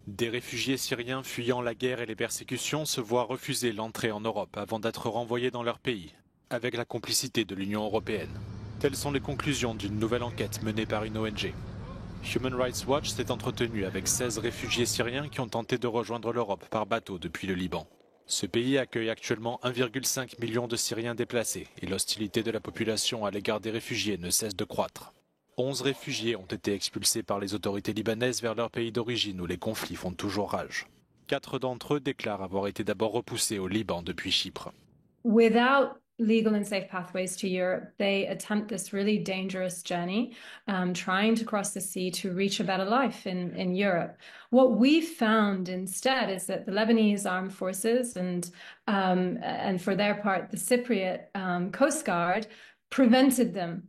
Des réfugiés syriens fuyant la guerre et les persécutions se voient refuser l'entrée en Europe avant d'être renvoyés dans leur pays, avec la complicité de l'Union européenne. Telles sont les conclusions d'une nouvelle enquête menée par une ONG. Human Rights Watch s'est entretenu avec 16 réfugiés syriens qui ont tenté de rejoindre l'Europe par bateau depuis le Liban. Ce pays accueille actuellement 1,5 million de Syriens déplacés et l'hostilité de la population à l'égard des réfugiés ne cesse de croître. 11 réfugiés ont été expulsés par les autorités libanaises vers leur pays d'origine où les conflits font toujours rage. 4 d'entre eux déclarent avoir été d'abord repoussés au Liban depuis Chypre. Without legal and safe pathways to Europe, they attempt this really dangerous journey, trying to cross the sea to reach a better life in Europe. What we found instead is that the Lebanese armed forces and for their part, the Cypriot Coast Guard prevented them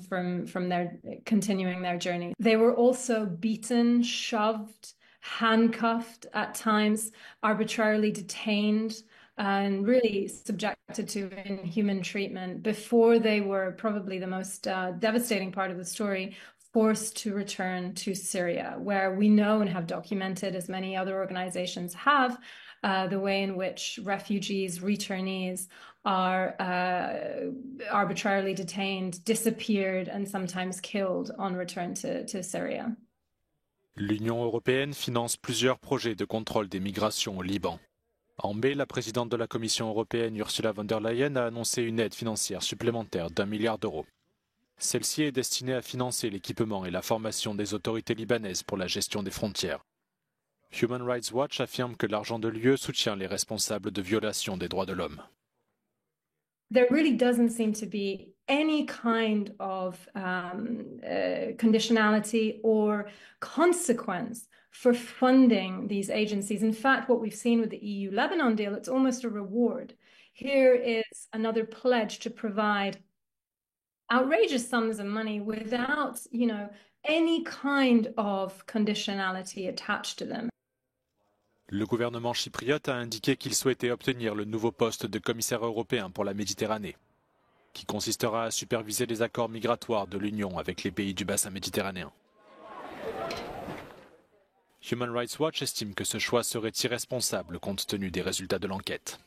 from their continuing their journey. They were also beaten, shoved, handcuffed at times, arbitrarily detained, and really subjected to inhuman treatment before they were probably the most devastating part of the story, forced to return to Syria, where we know and have documented, as many other organizations have, the way in which refugees, returnees are arbitrarily detained, disappeared, and sometimes killed on return to Syria. L'Union européenne finance plusieurs projets de contrôle des migrations au Liban. En mai, la présidente de la Commission européenne, Ursula von der Leyen, a annoncé une aide financière supplémentaire d'1 milliard d'euros. Celle-ci est destinée à financer l'équipement et la formation des autorités libanaises pour la gestion des frontières. Human Rights Watch affirme que l'argent de l'UE soutient les responsables de violations des droits de l'homme. There really doesn't seem to be any kind of conditionality or consequence for funding these agencies. In fact, what we've seen with the EU-Lebanon deal, it's almost a reward. Here is another pledge to provide outrageous sums of money without, any kind of conditionality attached to them. Le gouvernement chypriote a indiqué qu'il souhaitait obtenir le nouveau poste de commissaire européen pour la Méditerranée, qui consistera à superviser les accords migratoires de l'Union avec les pays du bassin méditerranéen. Human Rights Watch estime que ce choix serait irresponsable compte tenu des résultats de l'enquête.